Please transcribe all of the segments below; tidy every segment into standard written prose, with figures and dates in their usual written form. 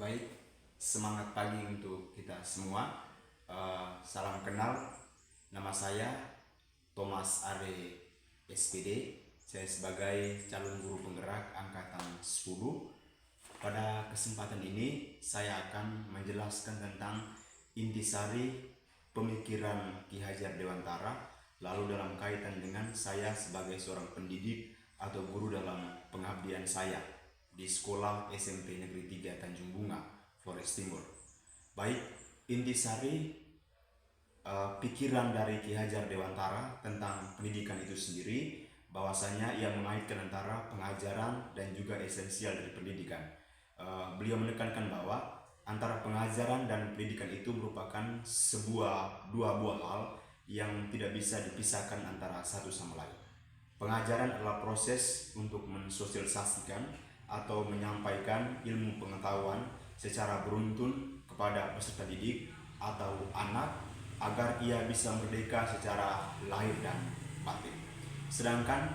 Baik, semangat pagi untuk kita semua. Salam kenal, nama saya Thomas Are SPD. Saya sebagai calon guru penggerak angkatan 10. Pada kesempatan ini saya akan menjelaskan tentang intisari pemikiran Ki Hajar Dewantara, lalu dalam kaitan dengan saya sebagai seorang pendidik atau guru dalam pengabdian saya di sekolah SMP Negeri 3 Tanjung Bunga, Flores Timur. Baik, intisari pikiran dari Ki Hajar Dewantara tentang pendidikan itu sendiri, bahwasanya ia mengaitkan antara pengajaran dan juga esensial dari pendidikan. Beliau menekankan bahwa antara pengajaran dan pendidikan itu merupakan dua buah hal yang tidak bisa dipisahkan antara satu sama lain. Pengajaran adalah proses untuk mensosialisasikan atau menyampaikan ilmu pengetahuan secara beruntun kepada peserta didik atau anak agar ia bisa merdeka secara lahir dan batin. Sedangkan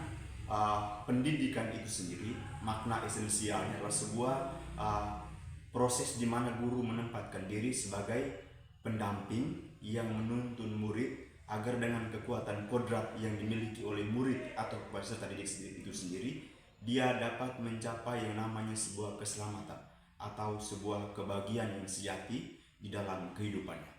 pendidikan itu sendiri, makna esensialnya adalah sebuah proses di mana guru menempatkan diri sebagai pendamping yang menuntun murid agar dengan kekuatan kodrat yang dimiliki oleh murid atau peserta didik itu sendiri, dia dapat mencapai yang namanya sebuah keselamatan atau sebuah kebahagiaan yang sejati di dalam kehidupannya.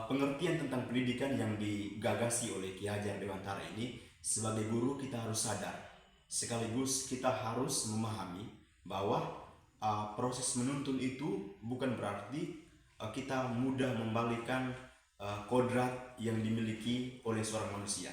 Pengertian tentang pendidikan yang digagasi oleh Ki Hajar Dewantara ini, sebagai guru kita harus sadar, sekaligus kita harus memahami bahwa proses menuntun itu bukan berarti kita mudah membalikkan kodrat yang dimiliki oleh seorang manusia.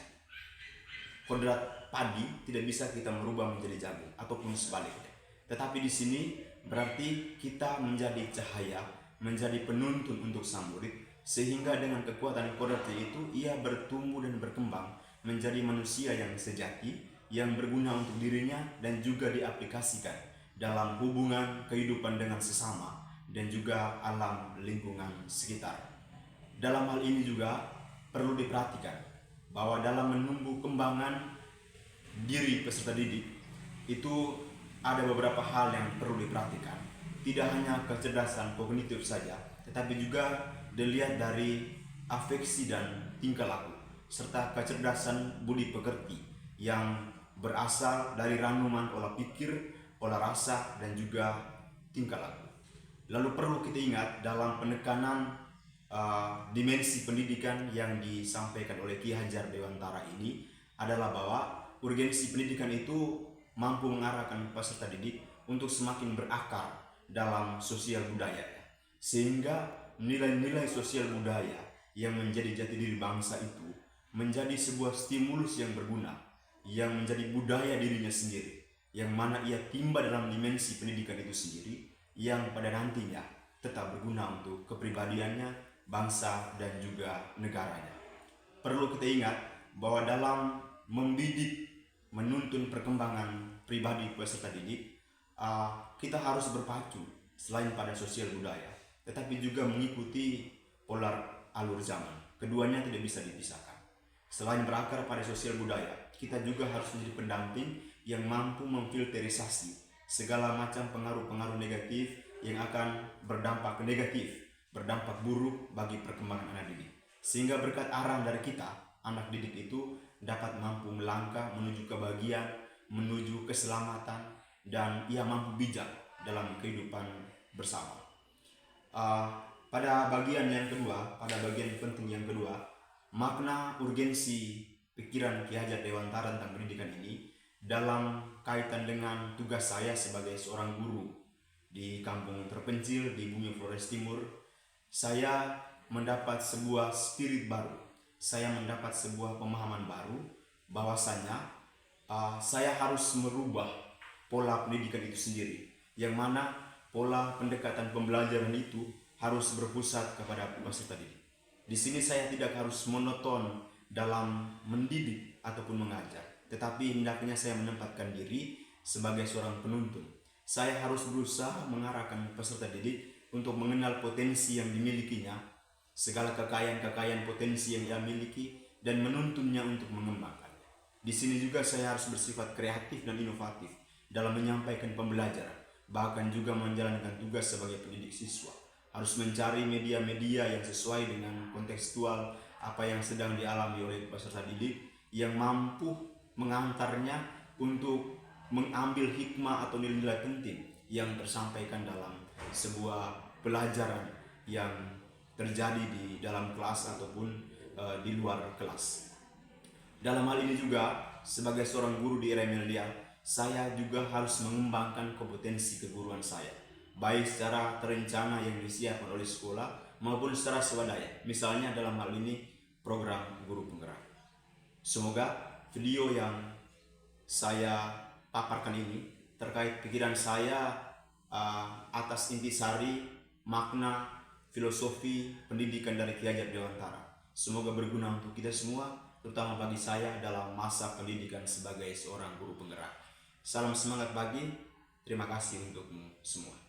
Kodrat padi tidak bisa kita merubah menjadi jagung ataupun sebaliknya. Tetapi di sini berarti kita menjadi cahaya, menjadi penuntun untuk sang murid, sehingga dengan kekuatan kodrat itu ia bertumbuh dan berkembang menjadi manusia yang sejati, yang berguna untuk dirinya dan juga diaplikasikan dalam hubungan kehidupan dengan sesama dan juga alam lingkungan sekitar. Dalam hal ini juga perlu diperhatikan bahwa dalam menumbuh kembangan diri peserta didik itu ada beberapa hal yang perlu diperhatikan. Tidak hanya kecerdasan kognitif saja, tetapi juga dilihat dari afeksi dan tingkah laku, serta kecerdasan budi pekerti yang berasal dari ramuan olah pikir, olah rasa, dan juga tingkah laku. Lalu perlu kita ingat dalam penekanan dimensi pendidikan yang disampaikan oleh Ki Hajar Dewantara ini adalah bahwa urgensi pendidikan itu mampu mengarahkan peserta didik untuk semakin berakar dalam sosial budaya, sehingga nilai-nilai sosial budaya yang menjadi jati diri bangsa itu menjadi sebuah stimulus yang berguna, yang menjadi budaya dirinya sendiri, yang mana ia timba dalam dimensi pendidikan itu sendiri, yang pada nantinya tetap berguna untuk kepribadiannya, bangsa, dan juga negaranya. Perlu kita ingat bahwa dalam mendidik, menuntun perkembangan pribadi peserta didik, kita harus berpacu selain pada sosial budaya, tetapi juga mengikuti pola alur zaman. Keduanya tidak bisa dipisahkan. Selain berakar pada sosial budaya, kita juga harus menjadi pendamping yang mampu memfilterisasi segala macam pengaruh-pengaruh negatif yang akan berdampak negatif, berdampak buruk bagi perkembangan anak didik. Sehingga berkat arahan dari kita, anak didik itu dapat mampu melangkah menuju kebahagiaan, menuju keselamatan, dan ia mampu bijak dalam kehidupan bersama. Pada bagian yang kedua, pada bagian penting yang kedua, makna urgensi pikiran Ki Hajar Dewantara tentang pendidikan ini dalam kaitan dengan tugas saya sebagai seorang guru di kampung terpencil di bumi Flores Timur. Saya mendapat sebuah spirit baru, saya mendapat sebuah pemahaman baru bahwasanya saya harus merubah pola pendidikan itu sendiri, yang mana pola pendekatan pembelajaran itu harus berpusat kepada peserta didik. Di sini saya tidak harus monoton dalam mendidik ataupun mengajar, tetapi hendaknya saya menempatkan diri sebagai seorang penuntun. Saya harus berusaha mengarahkan peserta didik untuk mengenal potensi yang dimilikinya, segala kekayaan-kekayaan potensi yang ia miliki, dan menuntunnya untuk mengembangkannya. Di sini juga saya harus bersifat kreatif dan inovatif dalam menyampaikan pembelajaran, bahkan juga menjalankan tugas sebagai pendidik siswa. Harus mencari media-media yang sesuai dengan kontekstual apa yang sedang dialami oleh peserta didik, yang mampu mengantarnya untuk mengambil hikmah atau nilai-nilai penting yang tersampaikan dalam sebuah pelajaran yang terjadi di dalam kelas ataupun di luar kelas. Dalam hal ini juga, sebagai seorang guru di era milenial, saya juga harus mengembangkan kompetensi keguruan saya, baik secara terencana yang disiapkan oleh sekolah maupun secara swadaya, misalnya dalam hal ini program guru penggerak. Semoga video yang saya paparkan ini terkait pikiran saya atas intisari makna filosofi pendidikan dari Ki Hajar Dewantara, semoga berguna untuk kita semua, terutama bagi saya dalam masa pendidikan sebagai seorang guru penggerak. Salam semangat pagi, terima kasih untukmu semua.